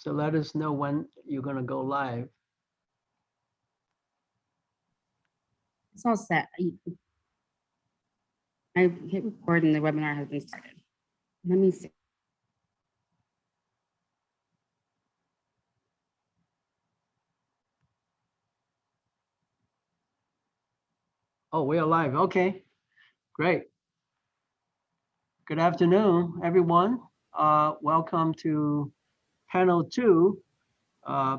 So let us know when you're going to go live. It's all set. I hit record and the webinar has been started. Let me see. Oh, we are live. Okay, great. Good afternoon, everyone. Welcome to panel 2,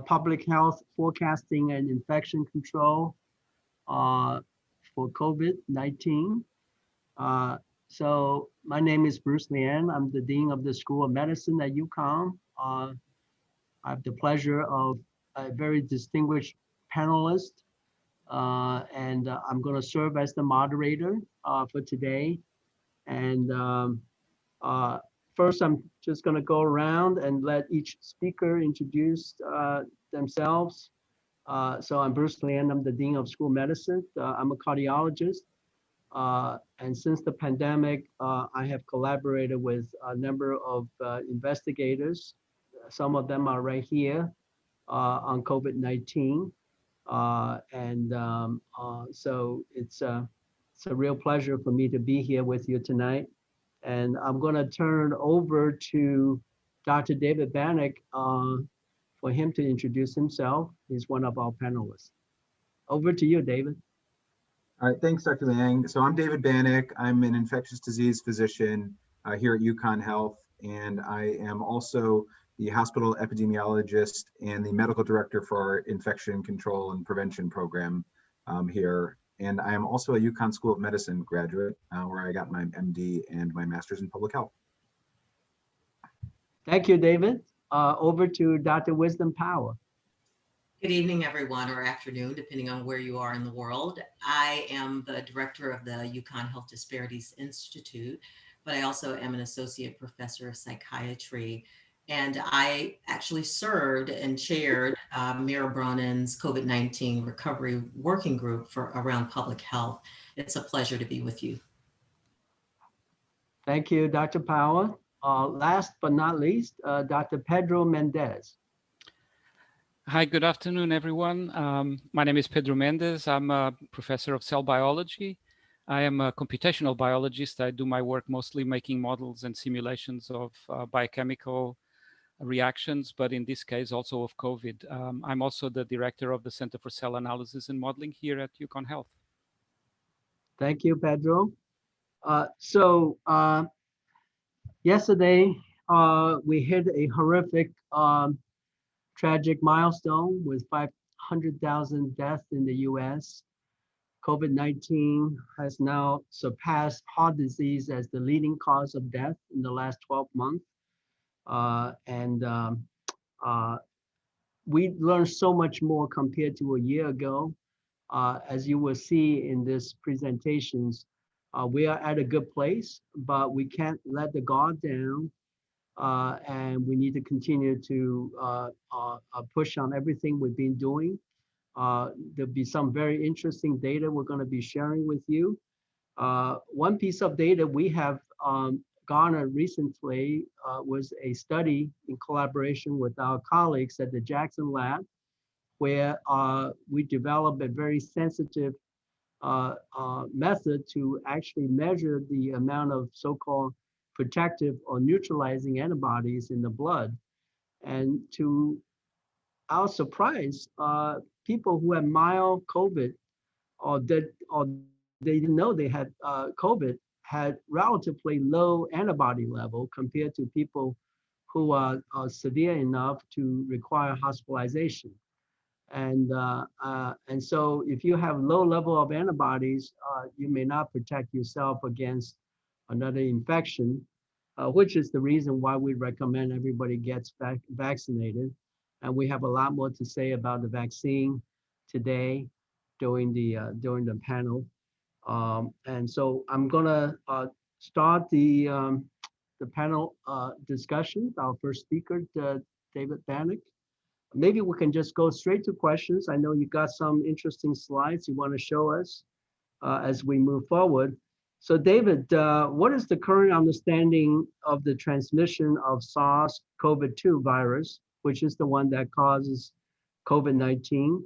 Public Health Forecasting and Infection Control for COVID-19. So my name is Bruce Lian. I'm the Dean of the School of Medicine at UConn. I have the pleasure of a very distinguished panelist, and I'm going to serve as the moderator for today. And first, I'm just going to go around and let each speaker introduce themselves. So I'm Bruce Lian. I'm the Dean of School of Medicine. I'm a cardiologist. And since the pandemic, I have collaborated with a number of investigators. Some of them are right here on COVID-19. So it's a real pleasure for me to be here with you tonight. And I'm going to turn it over to Dr. David Banik for him to introduce himself. He's one of our panelists. Over to you, David. All right, thanks, Dr. Liang. So I'm David Banik. I'm an infectious disease physician here at UConn Health, and I am also the hospital epidemiologist and the medical director for our infection control and prevention program here. And I am also a UConn School of Medicine graduate, where I got my MD and my master's in public health. Thank you, David. Over to Dr. Wisdom Power. Good evening, everyone, or afternoon, depending on where you are in the world. I am the director of the UConn Health Disparities Institute, but I also am an associate professor of psychiatry. And I actually served and chaired Mayor Brannan's COVID-19 recovery working group for around public health. It's a pleasure to be with you. Thank you, Dr. Power. Last but not least, Dr. Pedro Mendez. Hi, good afternoon, everyone. My name is Pedro Mendes. I'm a professor of cell biology. I am a computational biologist. I do my work mostly making models and simulations of biochemical reactions, but in this case also of COVID. I'm also the director of the Center for Cell Analysis and Modeling here at UConn Health. Thank you, Pedro. Yesterday, we hit a horrific, tragic milestone with 500,000 deaths in the US. COVID-19 has now surpassed heart disease as the leading cause of death in the last 12 months. We learned so much more compared to a year ago. As you will see in this presentations, we are at a good place, but we can't let the guard down. And we need to continue to push on everything we've been doing. There'll be some very interesting data we're going to be sharing with you. One piece of data we have garnered recently was a study in collaboration with our colleagues at the Jansen lab, where we developed a very sensitive method to actually measure the amount of so-called protective or neutralizing antibodies in the blood. And to our surprise, people who had mild COVID or they didn't know they had COVID had relatively low antibody level compared to people who are severe enough to require hospitalization. And so if you have low level of antibodies, you may not protect yourself against another infection, which is the reason why we recommend everybody gets vaccinated. And we have a lot more to say about the vaccine today during the panel. And so I'm gonna start the panel discussion. Our first speaker, David Banik. Maybe we can just go straight to questions. I know you got some interesting slides you want to show us as we move forward. So David, what is the current understanding of the transmission of SARS-CoV-2 virus which is the one that causes COVID-19?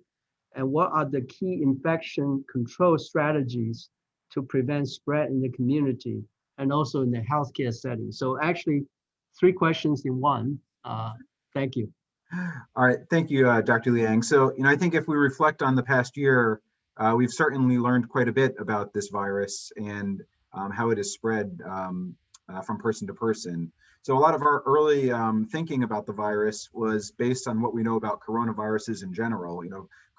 And what are the key infection control strategies to prevent spread in the community and also in the healthcare setting? So actually, 3 questions in one. Thank you. All right, thank you, Dr. Liang. So, I think if we reflect on the past year, we've certainly learned quite a bit about this virus and how it is spread from person to person. So a lot of our early thinking about the virus was based on what we know about coronaviruses in general.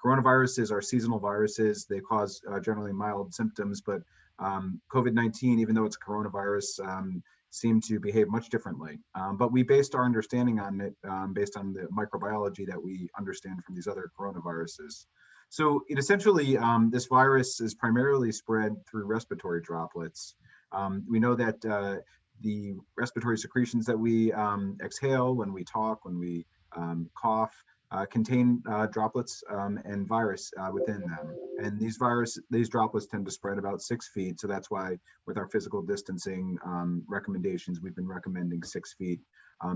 Coronaviruses are seasonal viruses. They cause generally mild symptoms, but COVID-19, even though it's a coronavirus, seem to behave much differently. But we based our understanding on it based on the microbiology that we understand from these other coronaviruses. So essentially, this virus is primarily spread through respiratory droplets. We know that the respiratory secretions that we exhale when we talk, when we cough, contain droplets and virus within them. And these droplets tend to spread about 6 feet. So that's why with our physical distancing recommendations, we've been recommending 6 feet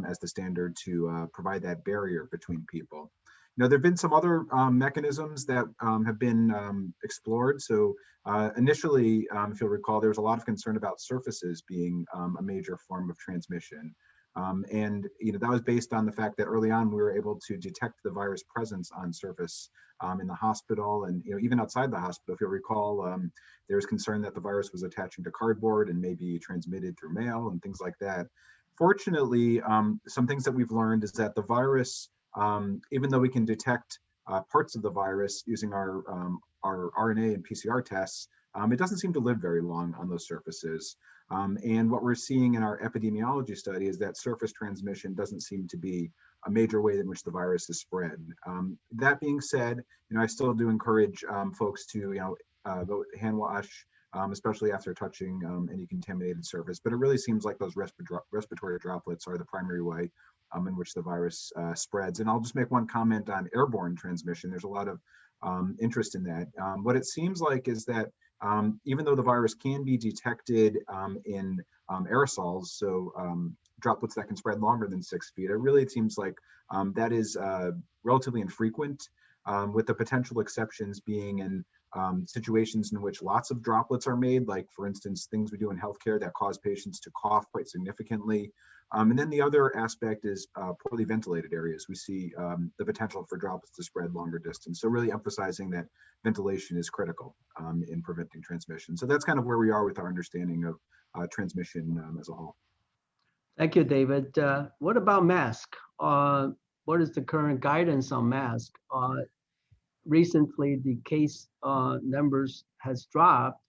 as the standard to provide that barrier between people. There have been some other mechanisms that have been explored. So initially, if you'll recall, there was a lot of concern about surfaces being a major form of transmission. And that was based on the fact that early on we were able to detect the virus presence on surface in the hospital, and even outside the hospital. If you'll recall, there was concern that the virus was attaching to cardboard and maybe transmitted through mail and things like that. Fortunately, some things that we've learned is that the virus, even though we can detect parts of the virus using our RNA and PCR tests, it doesn't seem to live very long on those surfaces. And what we're seeing in our epidemiology study is that surface transmission doesn't seem to be a major way in which the virus is spread. That being said, I still do encourage folks to go hand wash, especially after touching any contaminated surface. But it really seems like those respiratory droplets are the primary way in which the virus spreads. And I'll just make one comment on airborne transmission. There's a lot of interest in that. What it seems like is that even though the virus can be detected in aerosols, so droplets that can spread longer than 6 feet, it really seems like that is relatively infrequent, with the potential exceptions being in situations in which lots of droplets are made, like for instance, things we do in healthcare that cause patients to cough quite significantly. And then the other aspect is poorly ventilated areas. We see the potential for droplets to spread longer distance. So really emphasizing that ventilation is critical in preventing transmission. So that's kind of where we are with our understanding of transmission as a whole. Thank you, David. What about mask? What is the current guidance on mask? Recently, the case numbers has dropped.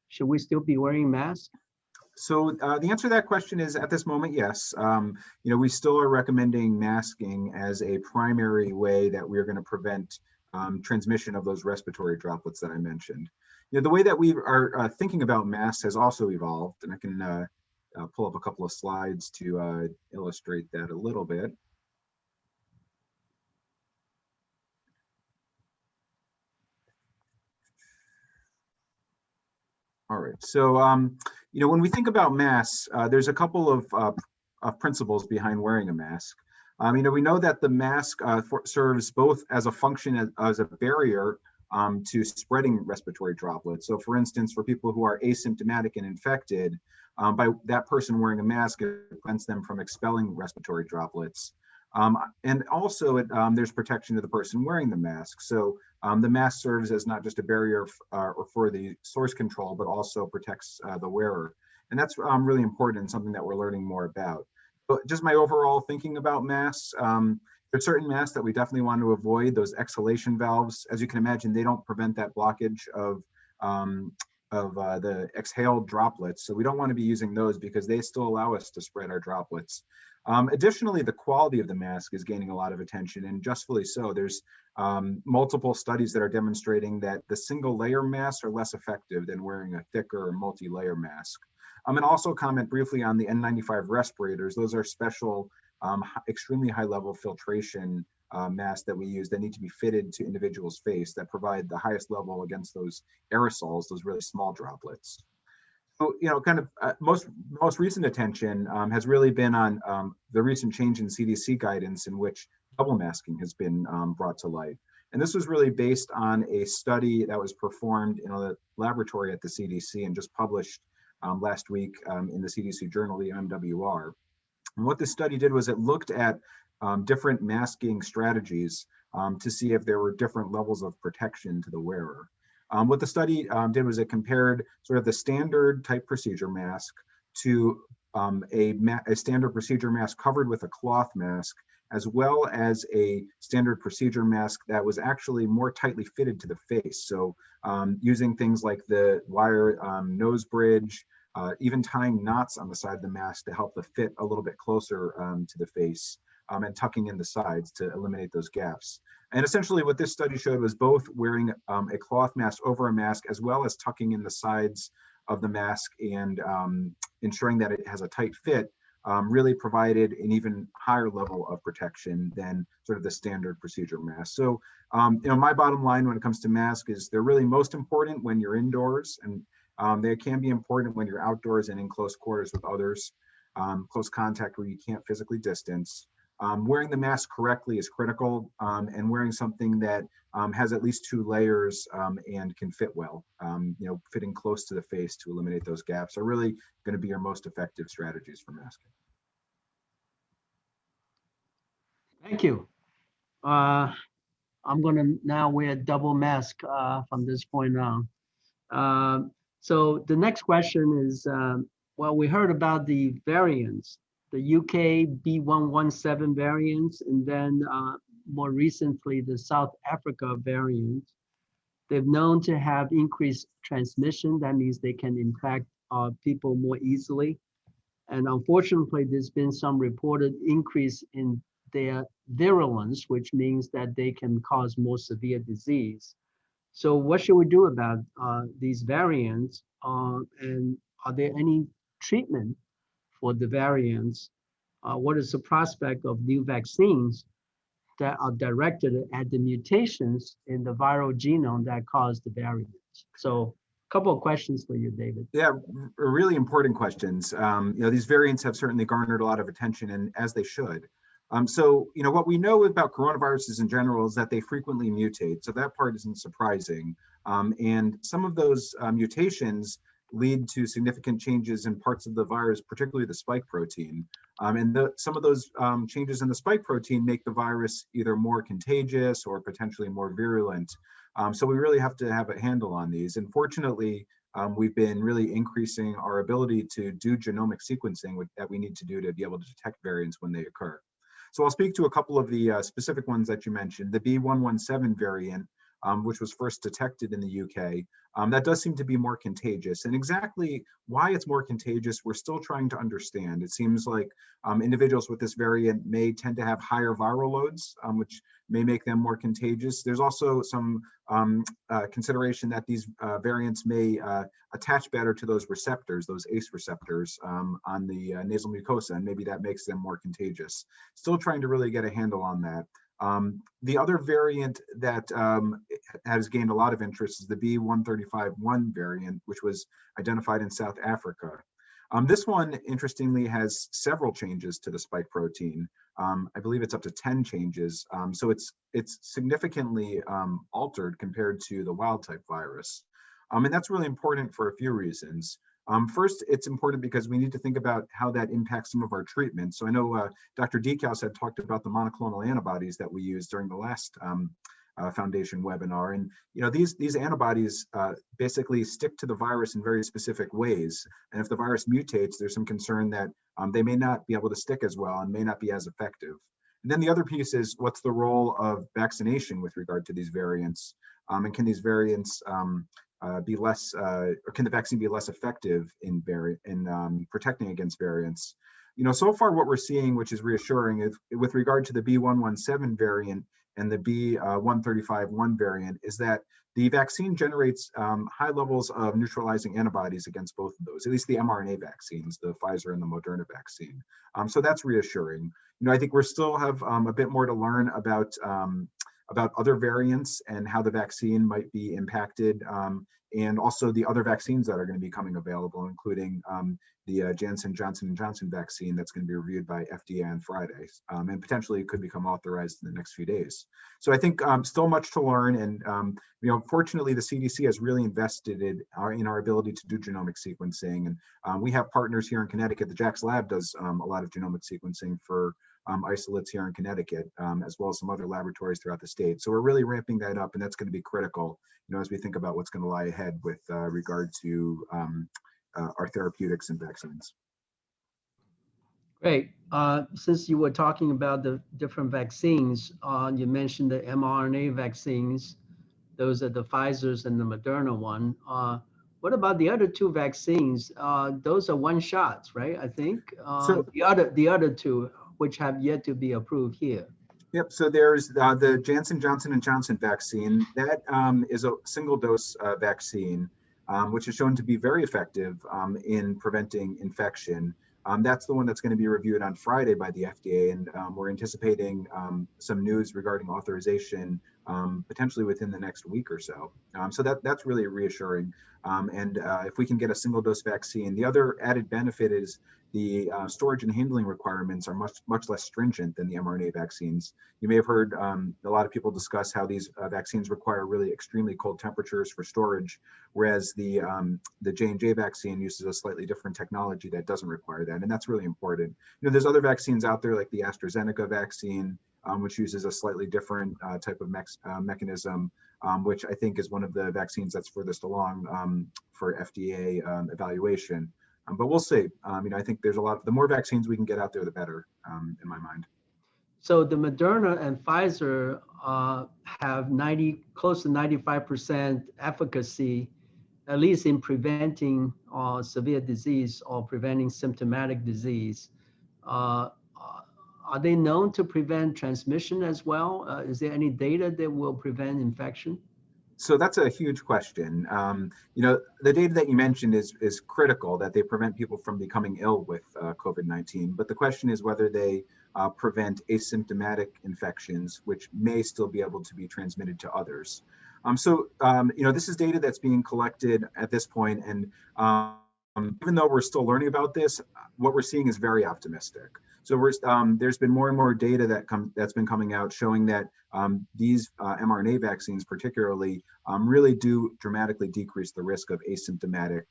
Should we still be wearing masks? So the answer to that question is, at this moment, yes. We still are recommending masking as a primary way that we're going to prevent transmission of those respiratory droplets that I mentioned. The way that we are thinking about masks has also evolved, and I can pull up a couple of slides to illustrate that a little bit. All right, so when we think about masks, there's a couple of principles behind wearing a mask. We know that the mask serves both as a function as a barrier to spreading respiratory droplets. So for instance, for people who are asymptomatic and infected, by that person wearing a mask, it prevents them from expelling respiratory droplets. And also there's protection to the person wearing the mask. So the mask serves as not just a barrier for the source control, but also protects the wearer. And that's really important and something that we're learning more about. But just my overall thinking about masks, there's certain masks that we definitely want to avoid. Those exhalation valves, as you can imagine, they don't prevent that blockage of the exhaled droplets. So we don't want to be using those because they still allow us to spread our droplets. Additionally, the quality of the mask is gaining a lot of attention, and justly so. There's multiple studies that are demonstrating that the single layer masks are less effective than wearing a thicker multi-layer mask. And also comment briefly on the N95 respirators. Those are special, extremely high level filtration masks that we use that need to be fitted to individuals' face that provide the highest level against those aerosols, those really small droplets. So, kind of most recent attention has really been on the recent change in CDC guidance in which double masking has been brought to light. And this was really based on a study that was performed in a laboratory at the CDC and just published last week in the CDC journal, the MWR. And what this study did was it looked at different masking strategies to see if there were different levels of protection to the wearer. What the study did was it compared sort of the standard type procedure mask to a standard procedure mask covered with a cloth mask, as well as a standard procedure mask that was actually more tightly fitted to the face. So using things like the wire nose bridge, even tying knots on the side of the mask to help the fit a little bit closer to the face, and tucking in the sides to eliminate those gaps. And essentially what this study showed was both wearing a cloth mask over a mask, as well as tucking in the sides of the mask and ensuring that it has a tight fit, really provided an even higher level of protection than sort of the standard procedure mask. So, my bottom line when it comes to masks is they're really most important when you're indoors, and they can be important when you're outdoors and in close quarters with others, close contact where you can't physically distance. Wearing the mask correctly is critical, and wearing something that has at least 2 layers and can fit well, fitting close to the face to eliminate those gaps are really going to be your most effective strategies for masking. Thank you. I'm going to now wear a double mask from this point on. So the next question is, well, we heard about the variants, the UK B117 variants, and then more recently, the South Africa variant. They've known to have increased transmission. That means they can infect people more easily. And unfortunately, there's been some reported increase in their virulence, which means that they can cause more severe disease. So what should we do about these variants? And are there any treatment for the variants? What is the prospect of new vaccines that are directed at the mutations in the viral genome that cause the variants? So a couple of questions for you, David. Yeah, really important questions. These variants have certainly garnered a lot of attention, and as they should. So, what we know about coronaviruses in general is that they frequently mutate. So that part isn't surprising. And some of those mutations lead to significant changes in parts of the virus, particularly the spike protein. And some of those changes in the spike protein make the virus either more contagious or potentially more virulent. So we really have to have a handle on these. And fortunately, we've been really increasing our ability to do genomic sequencing that we need to do to be able to detect variants when they occur. So I'll speak to a couple of the specific ones that you mentioned. The B117 variant, which was first detected in the UK, that does seem to be more contagious. And exactly why it's more contagious, we're still trying to understand. It seems like individuals with this variant may tend to have higher viral loads, which may make them more contagious. There's also some consideration that these variants may attach better to those receptors, those ACE receptors on the nasal mucosa, and maybe that makes them more contagious. Still trying to really get a handle on that. The other variant that has gained a lot of interest is the B1351 variant, which was identified in South Africa. This one, interestingly, has several changes to the spike protein. I believe it's up to 10 changes. So it's significantly altered compared to the wild type virus. And that's really important for a few reasons. First, it's important because we need to think about how that impacts some of our treatments. So I know Dr. Decaus had talked about the monoclonal antibodies that we used during the last Foundation webinar. And these antibodies basically stick to the virus in very specific ways. And if the virus mutates, there's some concern that they may not be able to stick as well and may not be as effective. And then the other piece is, what's the role of vaccination with regard to these variants? And can these variants be less, or can the vaccine be less effective in protecting against variants? So far what we're seeing, which is reassuring, is with regard to the B117 variant and the B1351 variant, is that the vaccine generates high levels of neutralizing antibodies against both of those, at least the mRNA vaccines, the Pfizer and the Moderna vaccine. So that's reassuring. I think we still have a bit more to learn about other variants and how the vaccine might be impacted and also the other vaccines that are going to be coming available, including the Jansen Johnson & Johnson vaccine that's going to be reviewed by FDA on Friday, and potentially could become authorized in the next few days. So I think still much to learn, and fortunately the CDC has really invested in our ability to do genomic sequencing, and we have partners here in Connecticut. The JAX lab does a lot of genomic sequencing for isolates here in Connecticut, as well as some other laboratories throughout the state. So we're really ramping that up, and that's going to be critical, as we think about what's going to lie ahead with regard to our therapeutics and vaccines. Great. Since you were talking about the different vaccines, you mentioned the mRNA vaccines. Those are the Pfizer's and the Moderna one. What about the other two vaccines? Those are one shots, right? I think So the other two, which have yet to be approved here. Yep. So there's the Jansen Johnson & Johnson vaccine. That is a single dose vaccine, which is shown to be very effective in preventing infection. That's the one that's going to be reviewed on Friday by the FDA, and we're anticipating some news regarding authorization potentially within the next week or so. So that's really reassuring. And if we can get a single dose vaccine, the other added benefit is the storage and handling requirements are much less stringent than the mRNA vaccines. You may have heard a lot of people discuss how these vaccines require really extremely cold temperatures for storage, whereas the J&J vaccine uses a slightly different technology that doesn't require that, and that's really important. There's other vaccines out there like the AstraZeneca vaccine, which uses a slightly different type of mechanism, which I think is one of the vaccines that's furthest along for FDA evaluation. But we'll see. I think there's the more vaccines we can get out there, the better, in my mind. So the Moderna and Pfizer have close to 95% efficacy, at least in preventing severe disease or preventing symptomatic disease. Are they known to prevent transmission as well? Is there any data that will prevent infection? So that's a huge question. The data that you mentioned is critical, that they prevent people from becoming ill with COVID-19. But the question is whether they prevent asymptomatic infections, which may still be able to be transmitted to others. This is data that's being collected at this point, and even though we're still learning about this, what we're seeing is very optimistic. So there's been more and more data that's been coming out showing that these mRNA vaccines particularly really do dramatically decrease the risk of asymptomatic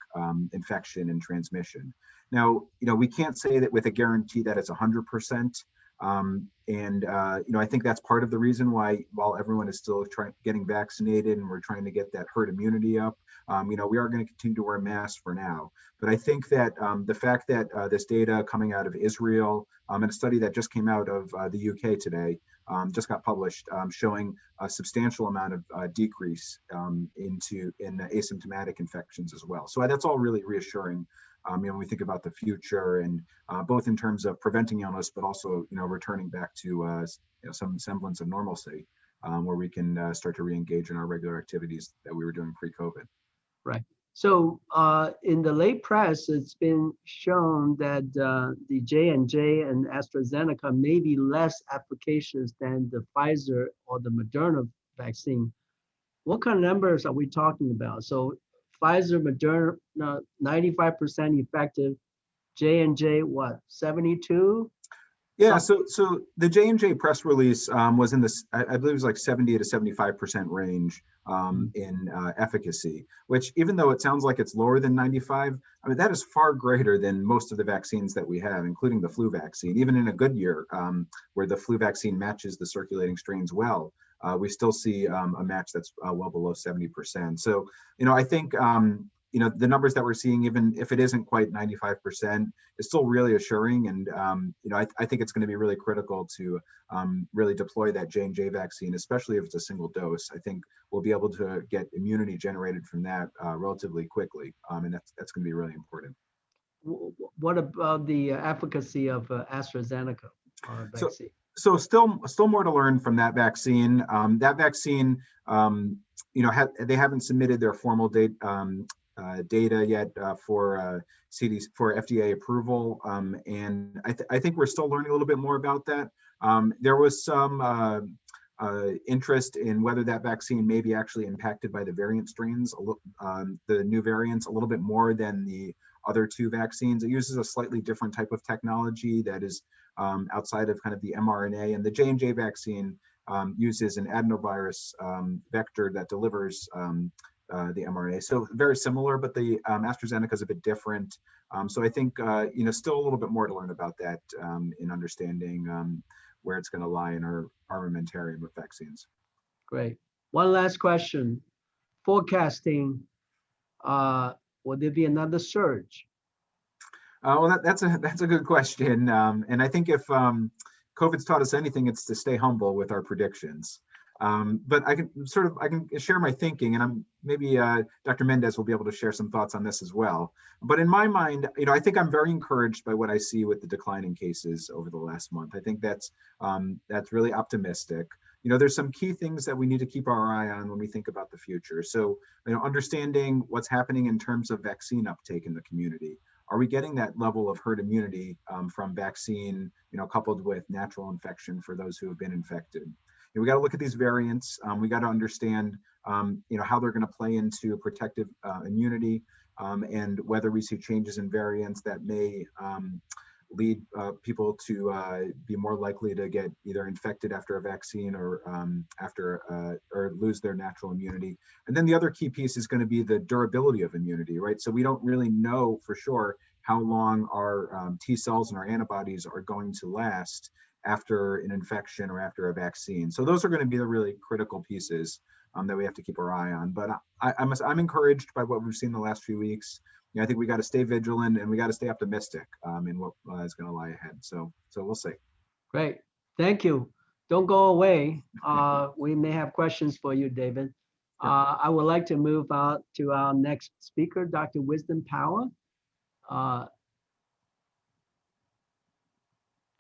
infection and transmission. Now, we can't say that with a guarantee that it's 100%. I think that's part of the reason why, while everyone is still getting vaccinated and we're trying to get that herd immunity up, we are going to continue to wear masks for now. But I think that the fact that this data coming out of Israel and a study that just came out of the UK today just got published, showing a substantial amount of decrease in asymptomatic infections as well. So that's all really reassuring. When we think about the future, and both in terms of preventing illness, but also returning back to some semblance of normalcy, where we can start to re-engage in our regular activities that we were doing pre-COVID. Right. So in the late press, it's been shown that the J&J and AstraZeneca may be less efficacious than the Pfizer or the Moderna vaccine. What kind of numbers are we talking about? So Pfizer, Moderna, 95% effective. J&J, what, 72? Yeah, so the J&J press release was in this, I believe it was like 70 to 75% range in efficacy, which, even though it sounds like it's lower than 95, I mean, that is far greater than most of the vaccines that we have, including the flu vaccine. Even in a good year where the flu vaccine matches the circulating strains well, we still see a match that's well below 70%. So, I think, the numbers that we're seeing, even if it isn't quite 95%, is still really assuring. And, I think it's going to be really critical to really deploy that J&J vaccine, especially if it's a single dose. I think we'll be able to get immunity generated from that relatively quickly. And that's going to be really important. What about the efficacy of AstraZeneca vaccine? So still more to learn from that vaccine. That vaccine, they haven't submitted their formal data yet for FDA approval, and I think we're still learning a little bit more about that. There was some interest in whether that vaccine may be actually impacted by the variant strains, the new variants, a little bit more than the other two vaccines. It uses a slightly different type of technology that is outside of kind of the mRNA, and the J&J vaccine uses an adenovirus vector that delivers the mRNA. So very similar, but the AstraZeneca is a bit different. So I think, still a little bit more to learn about that in understanding where it's going to lie in our armamentarium with vaccines. Great. One last question. Forecasting, will there be another surge? Well, that's a good question. And I think if COVID's taught us anything, it's to stay humble with our predictions. But I can share my thinking, and maybe Dr. Mendez will be able to share some thoughts on this as well. But in my mind, I think I'm very encouraged by what I see with the declining cases over the last month. I think that's really optimistic. There's some key things that we need to keep our eye on when we think about the future. So, understanding what's happening in terms of vaccine uptake in the community. Are we getting that level of herd immunity from vaccine, coupled with natural infection for those who have been infected? We got to look at these variants. We got to understand, how they're going to play into protective immunity, and whether we see changes in variants that may lead people to be more likely to get either infected after a vaccine or or lose their natural immunity. And then the other key piece is going to be the durability of immunity, right? So we don't really know for sure how long our T cells and our antibodies are going to last after an infection or after a vaccine. So those are going to be the really critical pieces that we have to keep our eye on. But I'm encouraged by what we've seen the last few weeks. I think we got to stay vigilant and we got to stay optimistic in what is going to lie ahead. So we'll see. Great. Thank you. Don't go away. We may have questions for you, David. I would like to move out to our next speaker, Dr. Wisdom Power.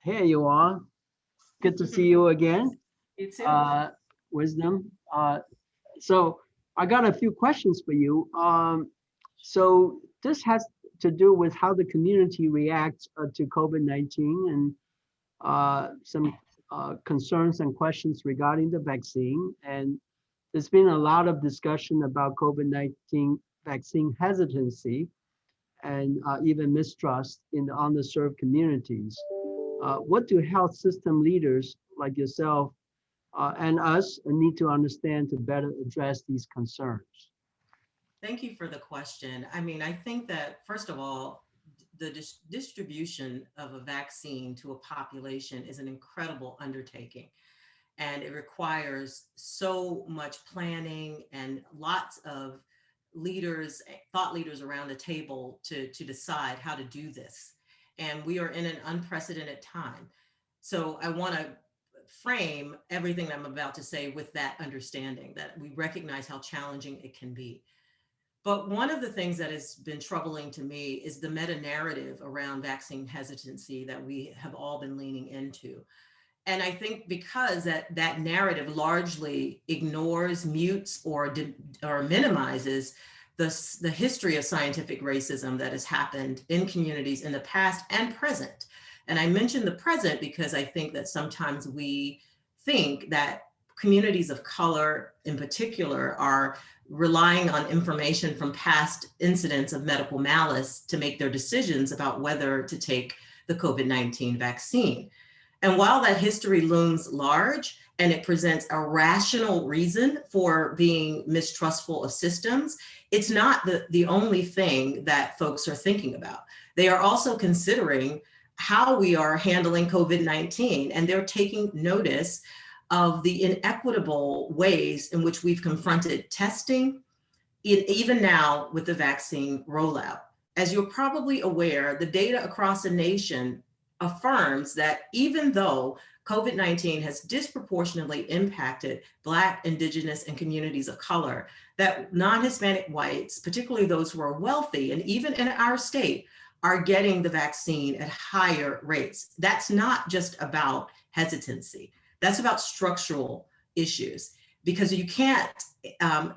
Here you are. Good to see you again. You too. Wisdom. So I got a few questions for you. So this has to do with how the community reacts to COVID-19 and some concerns and questions regarding the vaccine. And there's been a lot of discussion about COVID-19 vaccine hesitancy and even mistrust in the underserved communities. What do health system leaders like yourself and us need to understand to better address these concerns? Thank you for the question. I think that, first of all, the distribution of a vaccine to a population is an incredible undertaking. And it requires so much planning and lots of leaders, thought leaders around the table to decide how to do this. And we are in an unprecedented time. So I want to frame everything I'm about to say with that understanding that we recognize how challenging it can be. But one of the things that has been troubling to me is the meta narrative around vaccine hesitancy that we have all been leaning into. And I think because that narrative largely ignores, mutes, or minimizes the history of scientific racism that has happened in communities in the past and present. And I mention the present because I think that sometimes we think that communities of color in particular are relying on information from past incidents of medical malice to make their decisions about whether to take the COVID-19 vaccine. And while that history looms large and it presents a rational reason for being mistrustful of systems, it's not the only thing that folks are thinking about. They are also considering how we are handling COVID-19, and they're taking notice of the inequitable ways in which we've confronted testing, even now with the vaccine rollout. As you're probably aware, the data across the nation affirms that even though COVID-19 has disproportionately impacted Black, Indigenous, and communities of color, that non-Hispanic whites, particularly those who are wealthy, and even in our state, are getting the vaccine at higher rates. That's not just about hesitancy. That's about structural issues, because you can't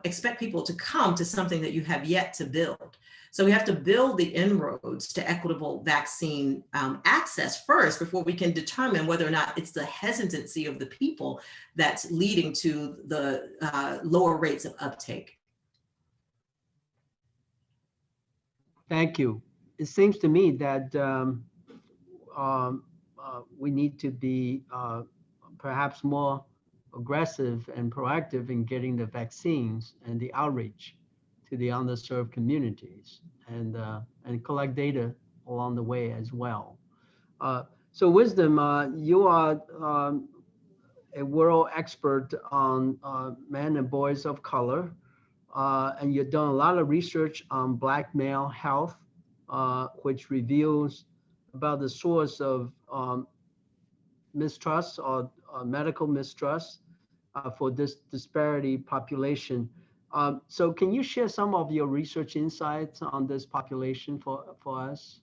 expect people to come to something that you have yet to build. So we have to build the inroads to equitable vaccine access first before we can determine whether or not it's the hesitancy of the people that's leading to the lower rates of uptake. Thank you. It seems to me that we need to be perhaps more aggressive and proactive in getting the vaccines and the outreach to the underserved communities, and collect data along the way as well. So Wisdom, you are a world expert on men and boys of color, and you've done a lot of research on Black male health, which reveals about the source of mistrust or medical mistrust for this disparity population. So can you share some of your research insights on this population for us?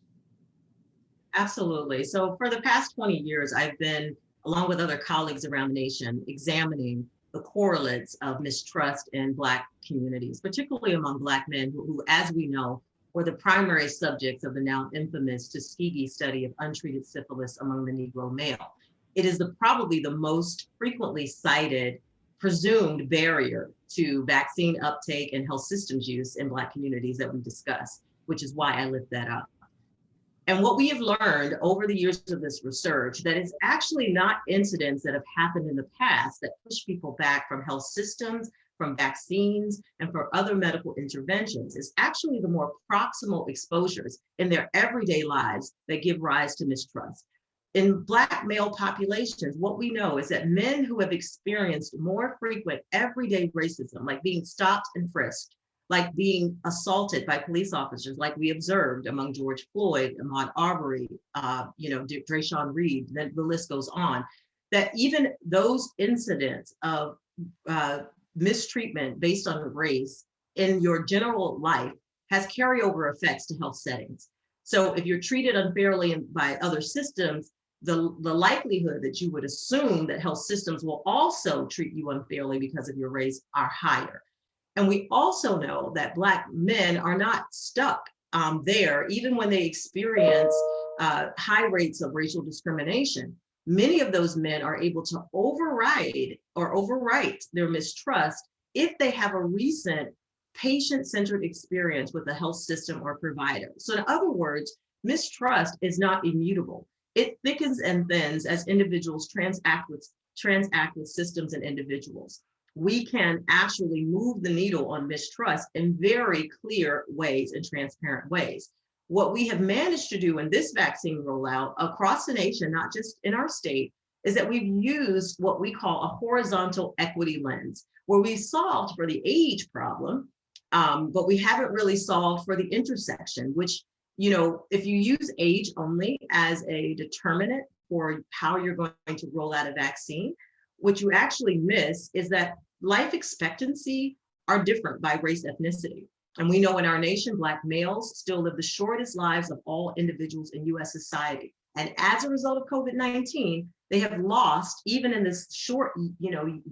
Absolutely. So for the past 20 years, I've been, along with other colleagues around the nation, examining the correlates of mistrust in Black communities, particularly among Black men who, as we know, were the primary subjects of the now infamous Tuskegee study of untreated syphilis among the Negro male. It is probably the most frequently cited presumed barrier to vaccine uptake and health systems use in Black communities that we discuss, which is why I lift that up. And what we have learned over the years of this research, that it's actually not incidents that have happened in the past that push people back from health systems, from vaccines, and for other medical interventions. It's actually the more proximal exposures in their everyday lives that give rise to mistrust. In Black male populations, what we know is that men who have experienced more frequent everyday racism, like being stopped and frisked, like being assaulted by police officers, like we observed among George Floyd, Ahmaud Arbery, Drayshawn Reed, then the list goes on, that even those incidents of mistreatment based on race in your general life has carryover effects to health settings. So if you're treated unfairly by other systems, the likelihood that you would assume that health systems will also treat you unfairly because of your race are higher. And we also know that Black men are not stuck there, even when they experience high rates of racial discrimination. Many of those men are able to override or overwrite their mistrust if they have a recent patient-centered experience with a health system or provider. So in other words, mistrust is not immutable. It thickens and thins as individuals transact with systems and individuals. We can actually move the needle on mistrust in very clear ways and transparent ways. What we have managed to do in this vaccine rollout across the nation, not just in our state, is that we've used what we call a horizontal equity lens, where we solved for the age problem, but we haven't really solved for the intersection, which, if you use age only as a determinant for how you're going to roll out a vaccine, what you actually miss is that life expectancy are different by race, ethnicity. And we know in our nation, Black males still live the shortest lives of all individuals in US society. And as a result of COVID-19, they have lost, even in this short,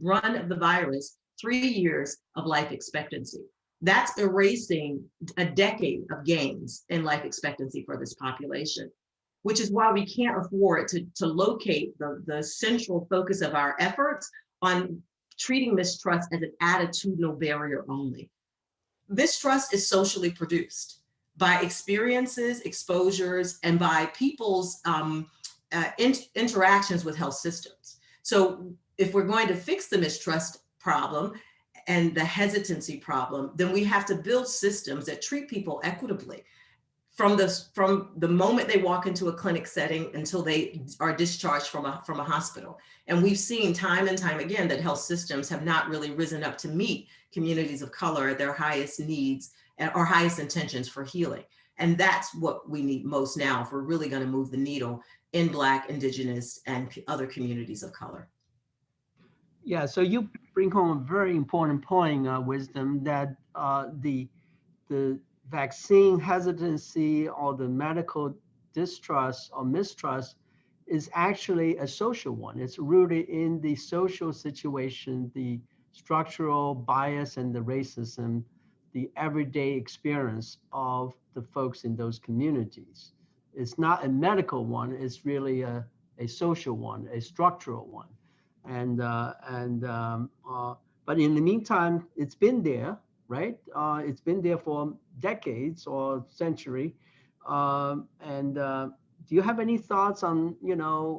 run of the virus, 3 years of life expectancy. That's erasing a decade of gains in life expectancy for this population, which is why we can't afford to locate the central focus of our efforts on treating mistrust as an attitudinal barrier only. Mistrust is socially produced by experiences, exposures, and by people's interactions with health systems. So if we're going to fix the mistrust problem and the hesitancy problem, then we have to build systems that treat people equitably from the moment they walk into a clinic setting until they are discharged from a hospital. And we've seen time and time again that health systems have not really risen up to meet communities of color at their highest needs or highest intentions for healing. And that's what we need most now if we're really going to move the needle in Black, Indigenous, and other communities of color. Yeah, so you bring home a very important point, Wisdom, that the vaccine hesitancy or the medical distrust or mistrust is actually a social one. It's rooted in the social situation, the structural bias and the racism, the everyday experience of the folks in those communities. It's not a medical one, it's really a social one, a structural one. But in the meantime, it's been there, right? It's been there for decades or century. Do you have any thoughts on,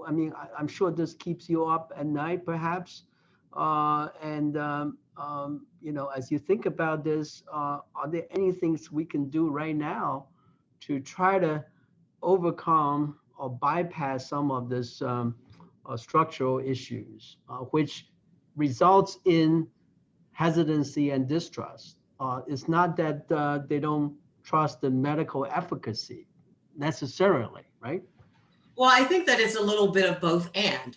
I mean, I'm sure this keeps you up at night, perhaps. As you think about this, are there any things we can do right now to try to overcome or bypass some of this structural issues, which results in hesitancy and distrust? It's not that they don't trust the medical efficacy necessarily, right? Well, I think that it's a little bit of both and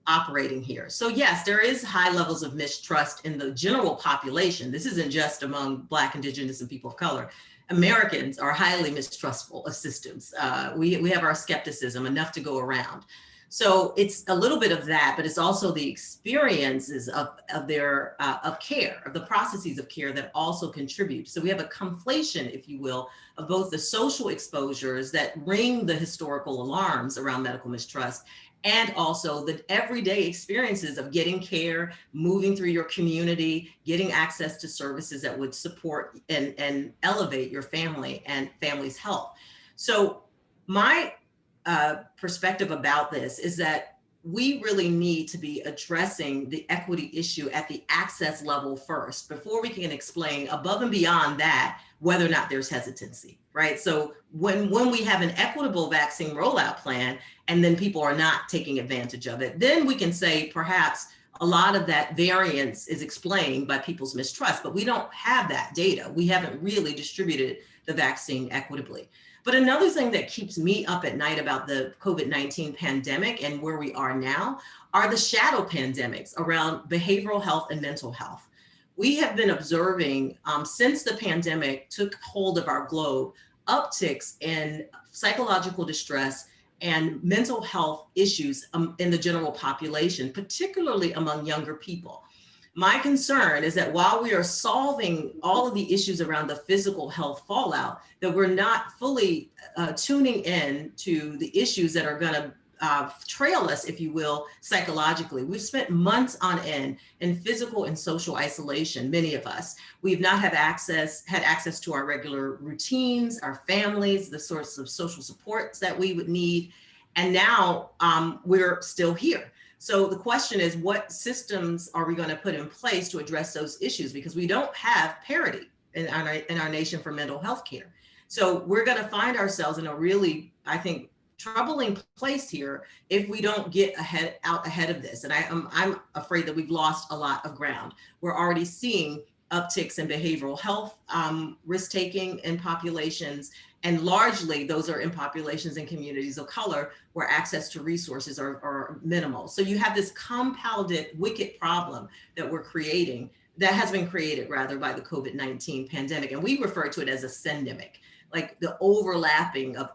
operating here. So yes, there is high levels of mistrust in the general population. This isn't just among Black, Indigenous, and people of color. Americans are highly mistrustful of systems. We have our skepticism enough to go around. So it's a little bit of that, but it's also the experiences of care, of the processes of care that also contribute. So we have a conflation, if you will, of both the social exposures that ring the historical alarms around medical mistrust, and also the everyday experiences of getting care, moving through your community, getting access to services that would support and elevate your family and family's health. So my perspective about this is that we really need to be addressing the equity issue at the access level first, before we can explain above and beyond that whether or not there's hesitancy, right? So when we have an equitable vaccine rollout plan and then people are not taking advantage of it, then we can say perhaps a lot of that variance is explained by people's mistrust, but we don't have that data. We haven't really distributed the vaccine equitably. But another thing that keeps me up at night about the COVID-19 pandemic and where we are now are the shadow pandemics around behavioral health and mental health. We have been observing since the pandemic took hold of our globe, upticks in psychological distress and mental health issues in the general population, particularly among younger people. My concern is that while we are solving all of the issues around the physical health fallout, that we're not fully tuning in to the issues that are going to trail us, if you will, psychologically. We've spent months on end in physical and social isolation, many of us. We've not had access to our regular routines, our families, the sorts of social supports that we would need. And now we're still here. So the question is, what systems are we going to put in place to address those issues? Because we don't have parity in our nation for mental health care. So we're going to find ourselves in a really, I think, troubling place here if we don't get out ahead of this. And I'm afraid that we've lost a lot of ground. We're already seeing upticks in behavioral health risk-taking in populations, and largely those are in populations and communities of color where access to resources are minimal. So you have this compounded wicked problem that we're creating, that has been created rather by the COVID-19 pandemic. And we refer to it as a syndemic, like the overlapping of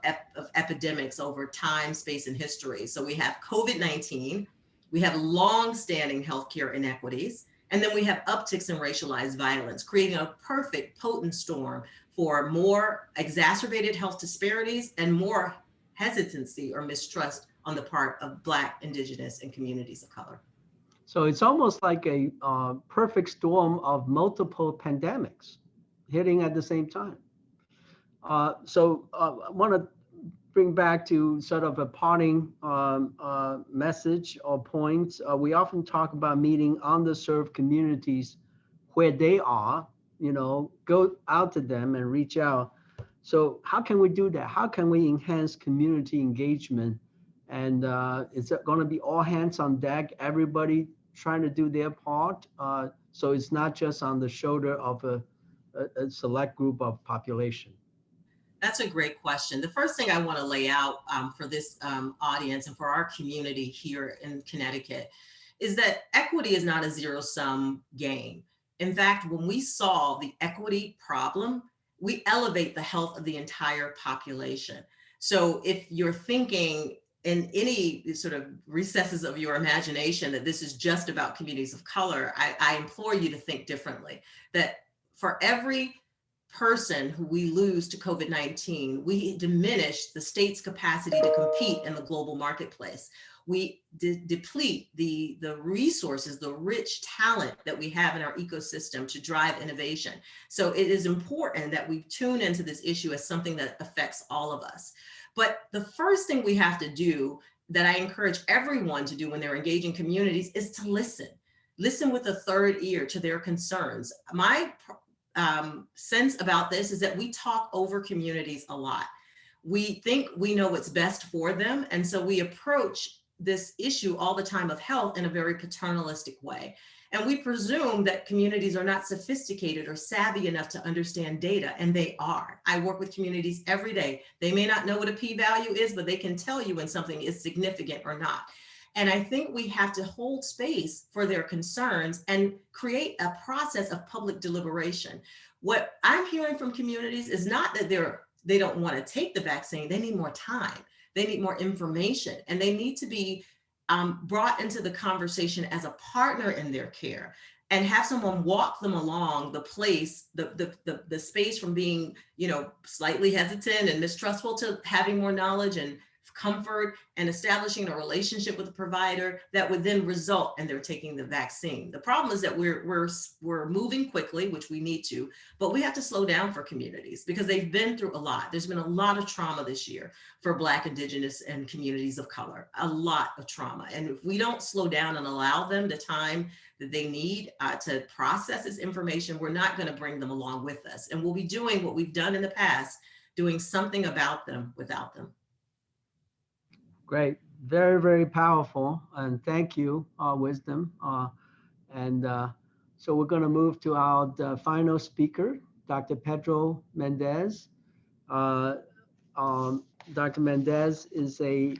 epidemics over time, space, and history. So we have COVID-19, we have long-standing healthcare inequities, and then we have upticks in racialized violence, creating a perfect potent storm for more exacerbated health disparities and more hesitancy or mistrust on the part of Black, Indigenous, and communities of color. So it's almost like a perfect storm of multiple pandemics hitting at the same time. I want to bring back to sort of a parting message or point. We often talk about meeting underserved communities where they are, go out to them and reach out. So how can we do that? How can we enhance community engagement? And is it going to be all hands on deck, everybody trying to do their part? So it's not just on the shoulder of a select group of population. That's a great question. The first thing I want to lay out for this audience and for our community here in Connecticut is that equity is not a zero-sum game. In fact, when we solve the equity problem, we elevate the health of the entire population. So if you're thinking in any sort of recesses of your imagination that this is just about communities of color, I implore you to think differently, that for every person who we lose to COVID-19, we diminish the state's capacity to compete in the global marketplace. We deplete the resources, the rich talent that we have in our ecosystem to drive innovation. So it is important that we tune into this issue as something that affects all of us. But the first thing we have to do, that I encourage everyone to do when they're engaging communities, is to listen. Listen with a third ear to their concerns. My sense about this is that we talk over communities a lot. We think we know what's best for them. And so we approach this issue all the time of health in a very paternalistic way. And we presume that communities are not sophisticated or savvy enough to understand data, and they are. I work with communities every day. They may not know what a p-value is, but they can tell you when something is significant or not. And I think we have to hold space for their concerns and create a process of public deliberation. What I'm hearing from communities is not that they don't want to take the vaccine. They need more time. They need more information, and they need to be brought into the conversation as a partner in their care, and have someone walk them along the place, the space from being, slightly hesitant and mistrustful to having more knowledge and comfort, and establishing a relationship with the provider that would then result in their taking the vaccine. The problem is that we're moving quickly, which we need to, but we have to slow down for communities because they've been through a lot. There's been a lot of trauma this year for Black, Indigenous, and communities of color, a lot of trauma. And if we don't slow down and allow them the time that they need to process this information, we're not going to bring them along with us. And we'll be doing what we've done in the past, doing something about them without them. Great. Very, very powerful. And thank you, Wisdom. So we're going to move to our final speaker, Dr. Pedro Mendez. Dr. Mendez is a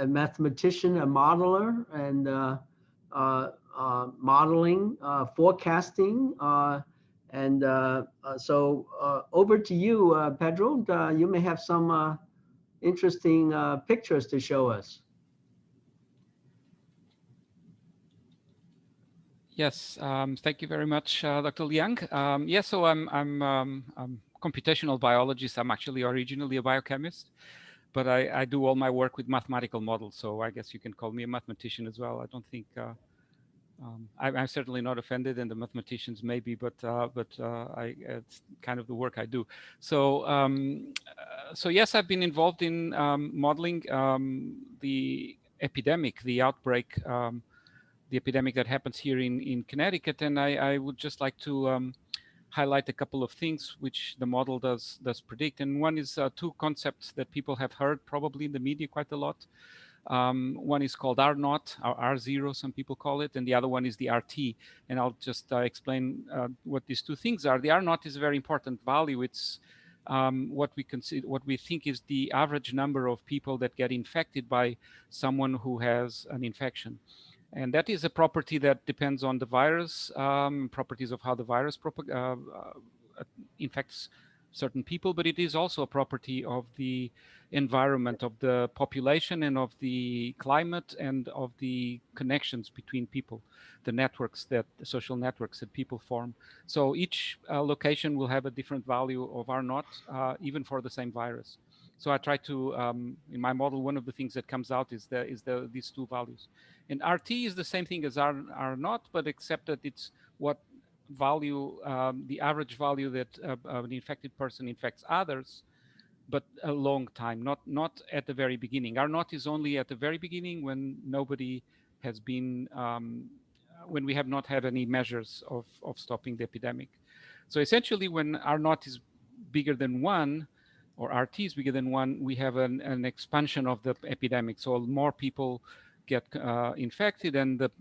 mathematician, a modeler, and modeling, forecasting. So over to you, Pedro. You may have some interesting pictures to show us. Yes, thank you very much, Dr. Liang. So I'm computational biologist. I'm actually originally a biochemist, but I do all my work with mathematical models. So I guess you can call me a mathematician as well. I don't think I'm certainly not offended, and the mathematicians maybe, but it's kind of the work I do. So yes, I've been involved in modeling the epidemic, the outbreak, the epidemic that happens here in Connecticut, and I would just like to highlight a couple of things which the model does predict. And one is two concepts that people have heard probably in the media quite a lot. One is called R0, or R0, some people call it, and the other one is the RT. And I'll just explain what these two things are. The R0 is a very important value. It's what we think is the average number of people that get infected by someone who has an infection. And that is a property that depends on the virus, properties of how the virus infects certain people, but it is also a property of the environment, of the population, and of the climate, and of the connections between people, the social networks that people form. So each location will have a different value of R0, even for the same virus. So I try to, in my model, one of the things that comes out is these two values. And RT is the same thing as R0, but except that it's what value, the average value that an infected person infects others, but a long time, not at the very beginning. R0 is only at the very beginning, when nobody has been, when we have not had any measures of stopping the epidemic. So essentially, when R0 is bigger than 1, or RT is bigger than 1, we have an expansion of the epidemic. So more people get infected, and the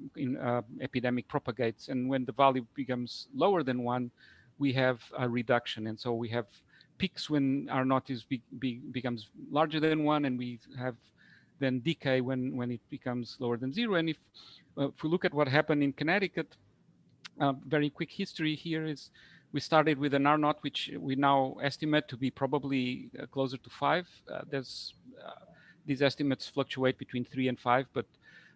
epidemic propagates. And when the value becomes lower than 1, we have a reduction. And so we have peaks when R0 becomes larger than 1, and we have then decay when it becomes lower than 0. And if we look at what happened in Connecticut, very quick history here is, we started with an R0, which we now estimate to be probably closer to 5. These estimates fluctuate between 3 and 5, but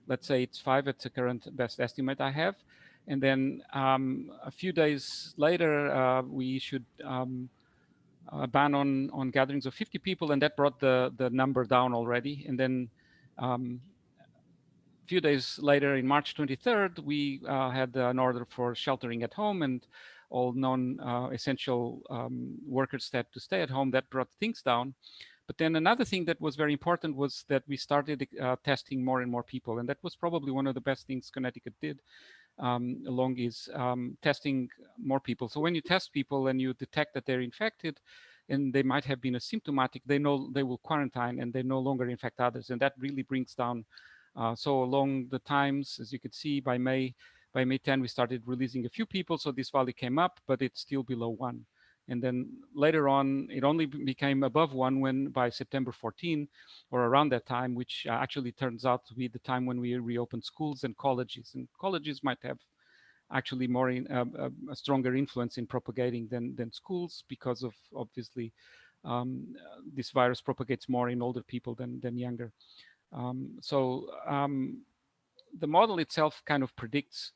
let's say it's 5. It's the current best estimate I have. And then a few days later, we issued a ban on gatherings of 50 people, and that brought the number down already. And then a few days later, in March 23rd, we had an order for sheltering at home, and all non-essential workers had to stay at home. That brought things down. But then another thing that was very important was that we started testing more and more people. And that was probably one of the best things Connecticut did along is testing more people. So when you test people and you detect that they're infected and they might have been asymptomatic, they know they will quarantine and they no longer infect others. And that really brings down. So along the times, as you could see, by May 10, we started releasing a few people. So this value came up, but it's still below 1. And then later on, it only became above 1 when by September 14 or around that time, which actually turns out to be the time when we reopened schools and colleges. And colleges might have actually more a stronger influence in propagating than schools because of obviously this virus propagates more in older people than younger. The model itself kind of predicts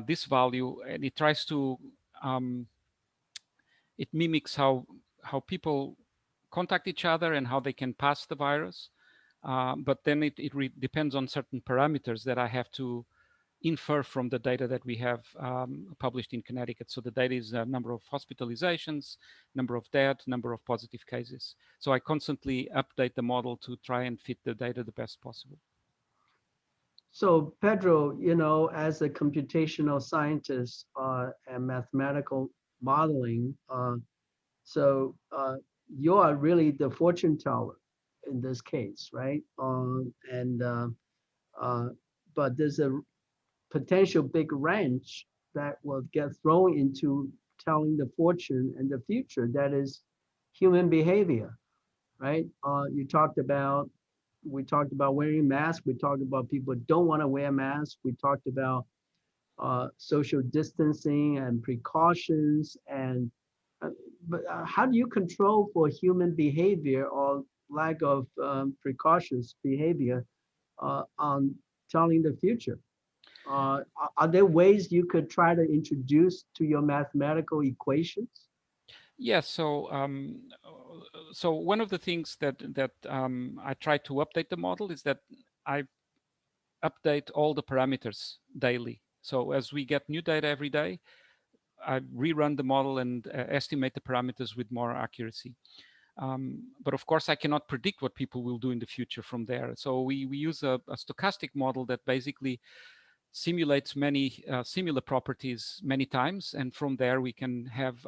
this value, and it tries to it mimics how people contact each other and how they can pass the virus. But then it depends on certain parameters that I have to infer from the data that we have published in Connecticut. So the data is a number of hospitalizations, number of deaths, number of positive cases. So I constantly update the model to try and fit the data the best possible. So Pedro, you know, as a computational scientist and mathematical modeling, you are really the fortune teller in this case, right? But there's a potential big wrench that will get thrown into telling the fortune and the future, that is human behavior, right? We talked about wearing masks. We talked about people don't want to wear masks. We talked about social distancing and precautions. But how do you control for human behavior or lack of precautions behavior on telling the future? Are there ways you could try to introduce to your mathematical equations? Yes. So one of the things that I try to update the model is that I update all the parameters daily. So as we get new data every day, I rerun the model and estimate the parameters with more accuracy. But of course, I cannot predict what people will do in the future from there. So we use a stochastic model that basically simulates many similar properties many times, and from there we can have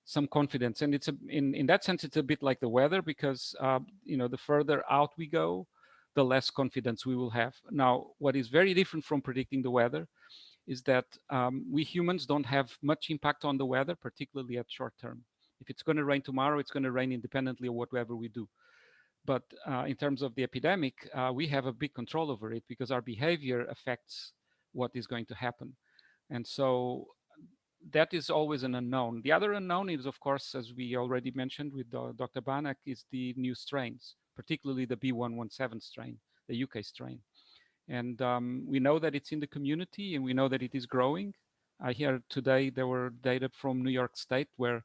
some confidence. And it's in that sense, it's a bit like the weather, because the further out we go, the less confidence we will have. Now, what is very different from predicting the weather is that we humans don't have much impact on the weather, particularly at short term. If it's going to rain tomorrow, it's going to rain independently of whatever we do. But in terms of the epidemic, we have a big control over it because our behavior affects what is going to happen. And so that is always an unknown. The other unknown is, of course, as we already mentioned with Dr. Banik, is the new strains, particularly the B117 strain, the UK strain. And we know that it's in the community and we know that it is growing. I hear today there were data from New York State where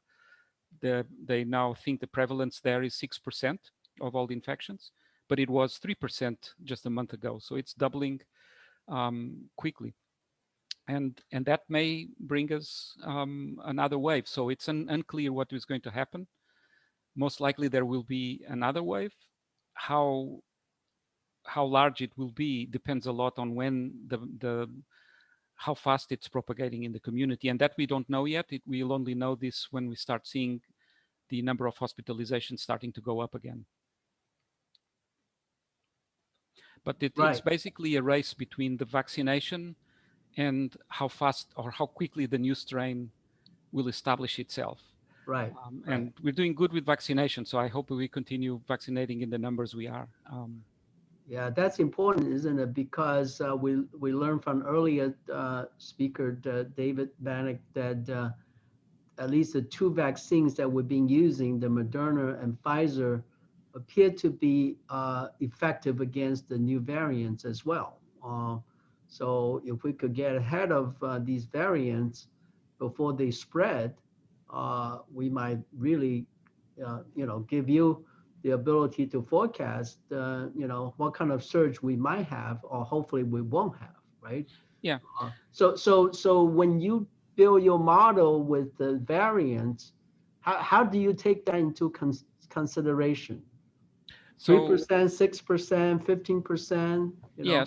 they now think the prevalence there is 6% of all the infections, but it was 3% just a month ago. So it's doubling quickly. And that may bring us another wave. So it's unclear what is going to happen. Most likely there will be another wave. How large it will be depends a lot on when how fast it's propagating in the community, and that we don't know yet. We'll only know this when we start seeing the number of hospitalizations starting to go up again. But it's basically a race between the vaccination and how fast or how quickly the new strain will establish itself. Right. And we're doing good with vaccination, so I hope we continue vaccinating in the numbers we are. Yeah, that's important, isn't it? Because we learned from earlier speaker, David Banik, that at least the two vaccines that we've been using, the Moderna and Pfizer, appear to be effective against the new variants as well. So if we could get ahead of these variants before they spread, we might really, give you the ability to forecast, what kind of surge we might have, or hopefully we won't have, right? Yeah. So when you build your model with the variants, how do you take that into consideration? 3%, 6%, 15%, Yeah,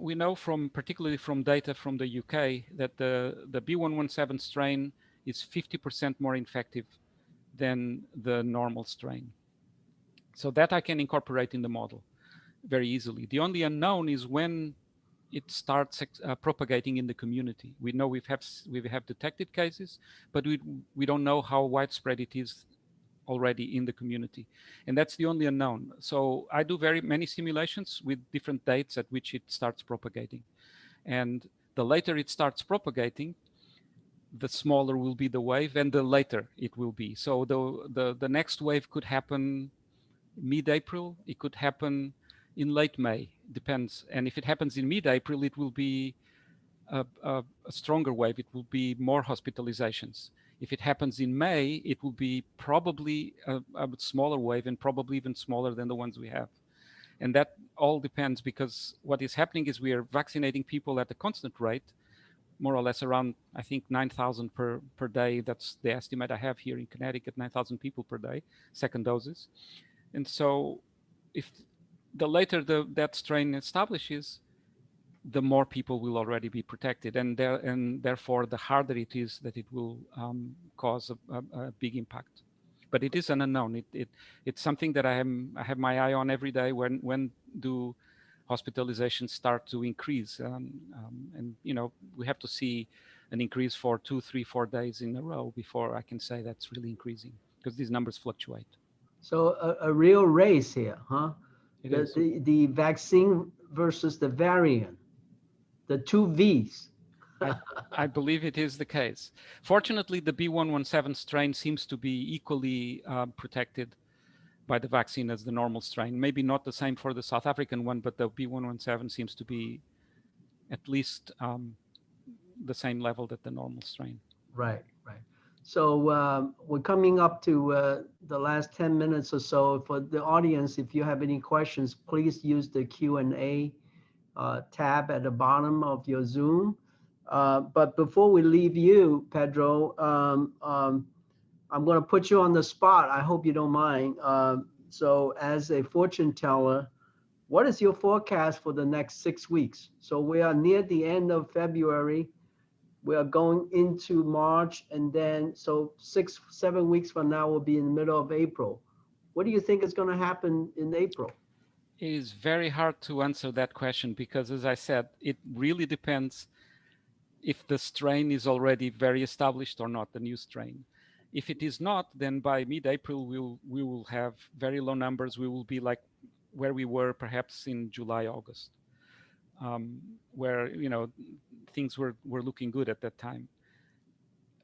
we know from particularly from data from the UK that the B117 strain is 50% more infective than the normal strain. So that I can incorporate in the model very easily. The only unknown is when it starts propagating in the community. We know we have detected cases, but we don't know how widespread it is already in the community, and that's the only unknown. So I do very many simulations with different dates at which it starts propagating, and the later it starts propagating, the smaller will be the wave and the later it will be. So the next wave could happen mid-April, it could happen in late May, depends. And if it happens in mid-April, it will be a stronger wave, it will be more hospitalizations. If it happens in May, it will be probably a smaller wave and probably even smaller than the ones we have. And that all depends, because what is happening is we are vaccinating people at a constant rate, more or less around, I think, 9,000 per day. That's the estimate I have here in Connecticut, 9,000 people per day, second doses. And so if the later that strain establishes, the more people will already be protected, and therefore the harder it is that it will cause a big impact. But it is an unknown. It's something that I have my eye on every day. When do hospitalizations start to increase? And we have to see an increase for 2, 3, 4 days in a row before I can say that's really increasing, because these numbers fluctuate. So a real race here, huh? It is. The vaccine versus the variant, the two Vs. I believe it is the case. Fortunately, the B117 strain seems to be equally protected by the vaccine as the normal strain. Maybe not the same for the South African one, but the B117 seems to be at least the same level that the normal strain. Right. So we're coming up to the last 10 minutes or so. For the audience, if you have any questions, please use the Q&A tab at the bottom of your Zoom. But before we leave you, Pedro, I'm going to put you on the spot. I hope you don't mind. So as a fortune teller, what is your forecast for the next 6 weeks? So we are near the end of February. We are going into March, and then so 6, 7 weeks from now we'll be in the middle of April. What do you think is going to happen in April? It is very hard to answer that question, because, as I said, it really depends if the strain is already very established or not, the new strain. If it is not, then by mid-April we will have very low numbers. We will be like where we were perhaps in July, August, where things were looking good at that time.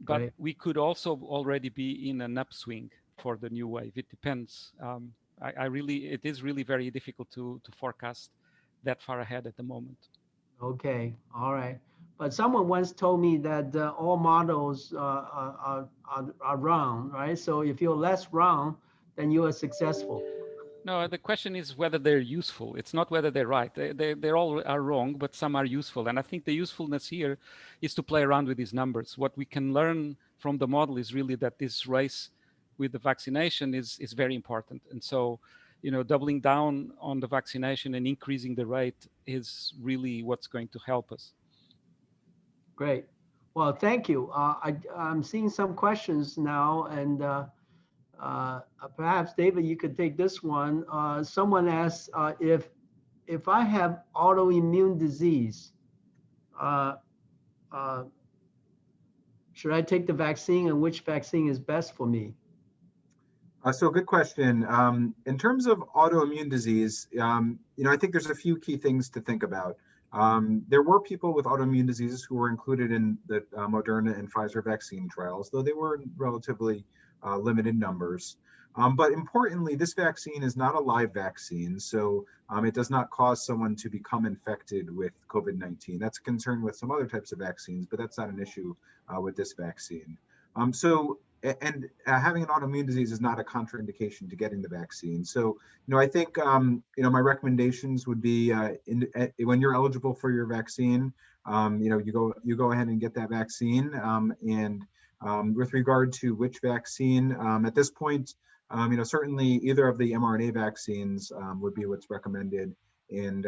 But Great. we could also already be in an upswing for the new wave. It depends. It is really very difficult to forecast that far ahead at the moment. Okay, all right. But someone once told me that all models are round, right? So if you're less round, then you are successful. No, the question is whether they're useful. It's not whether they're right. They're all are wrong, but some are useful. And I think the usefulness here is to play around with these numbers. What we can learn from the model is really that this race with the vaccination is very important. And so, doubling down on the vaccination and increasing the rate is really what's going to help us. Great. Well, thank you. I'm seeing some questions now, and perhaps David, you could take this one. Someone asked if I have autoimmune disease, should I take the vaccine, and which vaccine is best for me? So good question. In terms of autoimmune disease, I think there's a few key things to think about. There were people with autoimmune diseases who were included in the Moderna and Pfizer vaccine trials, though they were in relatively limited numbers. But importantly, this vaccine is not a live vaccine, so it does not cause someone to become infected with COVID-19. That's a concern with some other types of vaccines, but that's not an issue with this vaccine. Having an autoimmune disease is not a contraindication to getting the vaccine. So, I think, my recommendations would be when you're eligible for your vaccine, you go ahead and get that vaccine. With regard to which vaccine, at this point, certainly either of the mRNA vaccines would be what's recommended. And,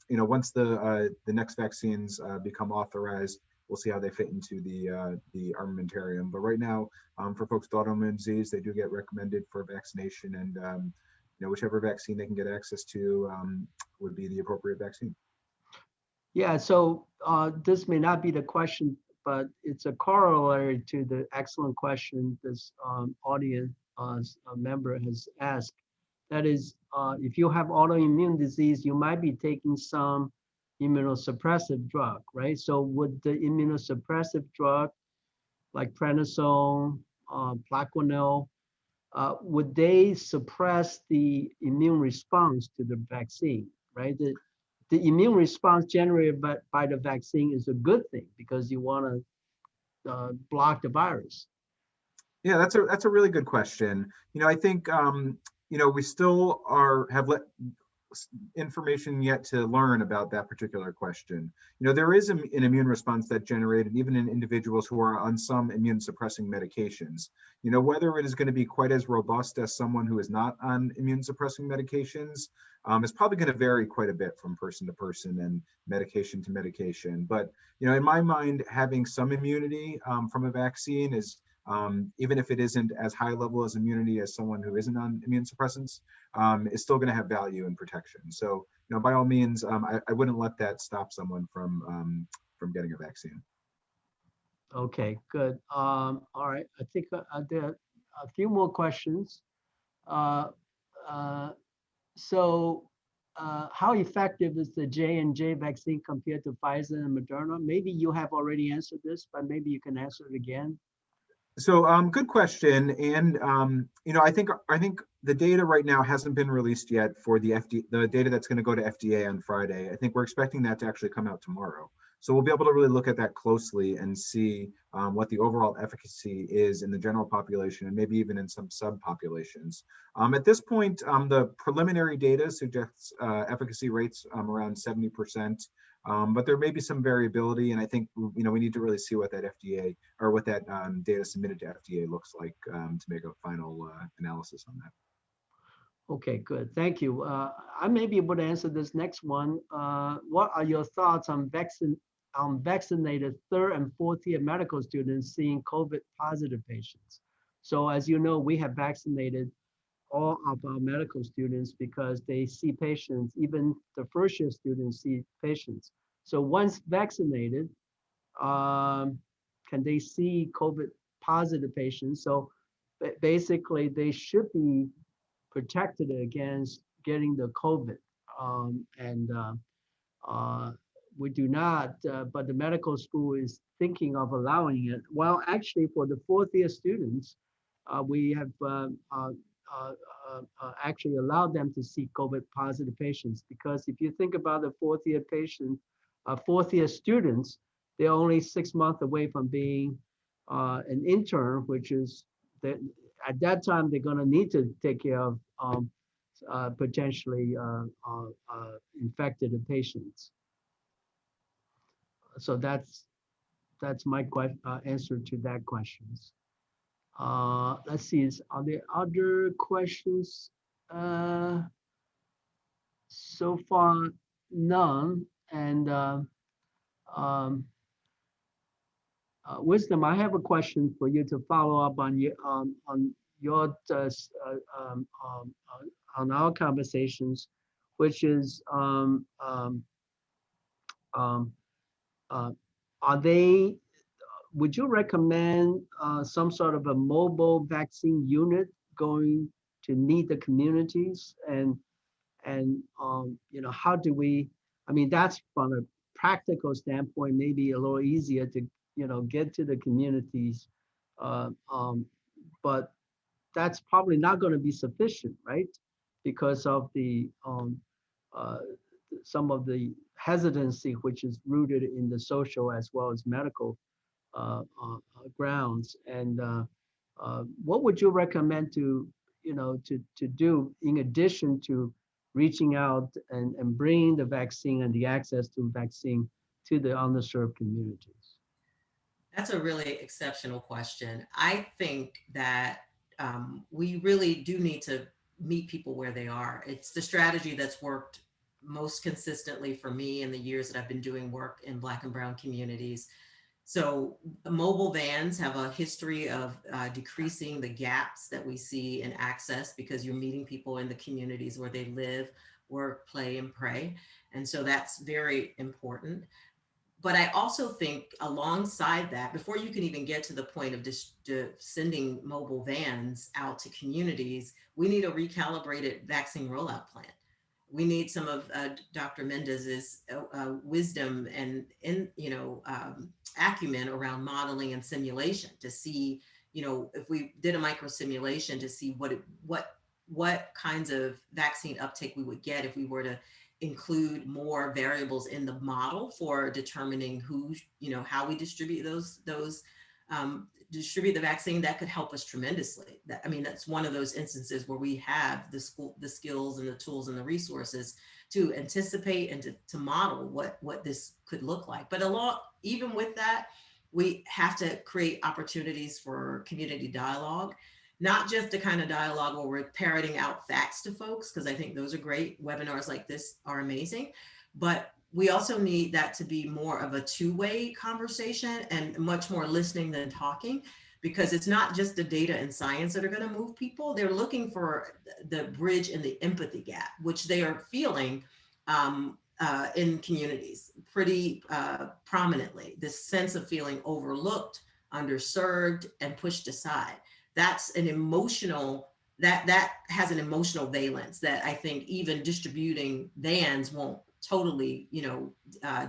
once the next vaccines become authorized, we'll see how they fit into the armamentarium. But right now, for folks with autoimmune disease, they do get recommended for vaccination, and whichever vaccine they can get access to would be the appropriate vaccine. Yeah, so this may not be the question, but it's a corollary to the excellent question this audience member has asked. That is, if you have autoimmune disease, you might be taking some immunosuppressive drug, right? So would the immunosuppressive drug like prednisone, Plaquenil, would they suppress the immune response to the vaccine, right? The immune response generated by the vaccine is a good thing because you want to block the virus. Yeah, that's a really good question. I think we still have information yet to learn about that particular question. There is an immune response that's generated even in individuals who are on some immune suppressing medications. Whether it is going to be quite as robust as someone who is not on immune suppressing medications is probably going to vary quite a bit from person to person and medication to medication. But in my mind, having some immunity from a vaccine is, even if it isn't as high level as immunity as someone who isn't on immune suppressants, is still going to have value and protection. So, by all means, I wouldn't let that stop someone from getting a vaccine. Okay, good. All right, I think there are a few more questions. So, how effective is the J&J vaccine compared to Pfizer and Moderna? Maybe you have already answered this, but maybe you can answer it again. So, good question. And, I think the data right now hasn't been released yet for the data that's going to go to FDA on Friday. I think we're expecting that to actually come out tomorrow. So we'll be able to really look at that closely and see what the overall efficacy is in the general population and maybe even in some subpopulations. At this point, the preliminary data suggests efficacy rates around 70%. But there may be some variability, and I think we need to really see what that FDA or what that data submitted to FDA looks like to make a final analysis on that. Okay, good. Thank you. I may be able to answer this next one. What are your thoughts on vaccinated third and fourth year medical students seeing COVID positive patients? So as you know, we have vaccinated all of our medical students because they see patients, even the first year students see patients. So once vaccinated, can they see COVID positive patients? So basically they should be protected against getting the COVID. We do not, but the medical school is thinking of allowing it. Well, actually for the fourth year students, we have actually allowed them to see COVID positive patients, because if you think about the fourth year students, they're only 6 months away from being an intern, which is that at that time they're going to need to take care of potentially infected patients. So that's my answer to that questions. Let's see, are there other questions? So far, none. And Wisdom, I have a question for you to follow up on your on our conversations, which is would you recommend some sort of a mobile vaccine unit going to meet the communities, and how do we, I mean, that's from a practical standpoint, maybe a little easier to, get to the communities. But that's probably not going to be sufficient, right? Because of the uh, some of the hesitancy, which is rooted in the social as well as medical grounds. And what would you recommend to, to do in addition to reaching out and bringing the vaccine and the access to vaccine to the underserved communities? That's a really exceptional question. I think that we really do need to meet people where they are. It's the strategy that's worked most consistently for me in the years that I've been doing work in Black and Brown communities. So mobile vans have a history of decreasing the gaps that we see in access because you're meeting people in the communities where they live, work, play, and pray. And so that's very important. But I also think alongside that, before you can even get to the point of just sending mobile vans out to communities, we need a recalibrated vaccine rollout plan. We need some of Dr. Mendez's wisdom and acumen around modeling and simulation to see, if we did a micro simulation to see what kinds of vaccine uptake we would get if we were to include more variables in the model for determining how we distribute distribute the vaccine. That could help us tremendously. That's one of those instances where we have the skills and the tools and the resources to anticipate and to model what this could look like. But even with that, we have to create opportunities for community dialogue, not just the kind of dialogue where we're parroting out facts to folks, because I think those are great. Webinars like this are amazing, but we also need that to be more of a two-way conversation and much more listening than talking, because it's not just the data and science that are going to move people. They're looking for the bridge and the empathy gap, which they are feeling in communities pretty prominently. This sense of feeling overlooked, underserved, and pushed aside. That's an emotional, that has an emotional valence that I think even distributing vans won't totally,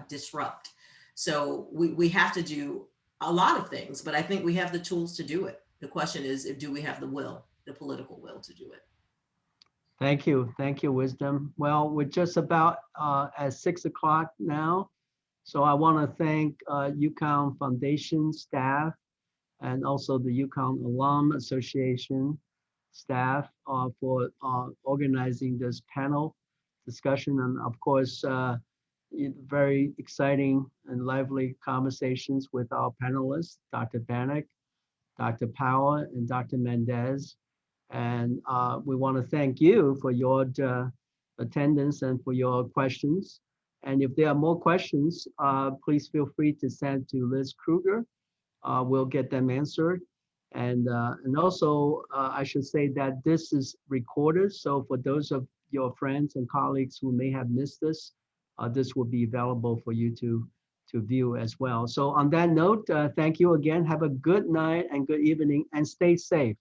disrupt. So we have to do a lot of things, but I think we have the tools to do it. The question is, do we have the political will to do it? Thank you, Wisdom. Well, we're just about at 6 o'clock now. So I want to thank UConn Foundation staff and also the UConn Alum Association staff for organizing this panel discussion. And of course, very exciting and lively conversations with our panelists, Dr. Banik, Dr. Power, and Dr. Mendez. And we want to thank you for your attendance and for your questions. And if there are more questions, please feel free to send to Liz Kruger. We'll get them answered. And also, I should say that this is recorded. So for those of your friends and colleagues who may have missed this, this will be available for you to view as well. So on that note, thank you again. Have a good night and good evening, and stay safe.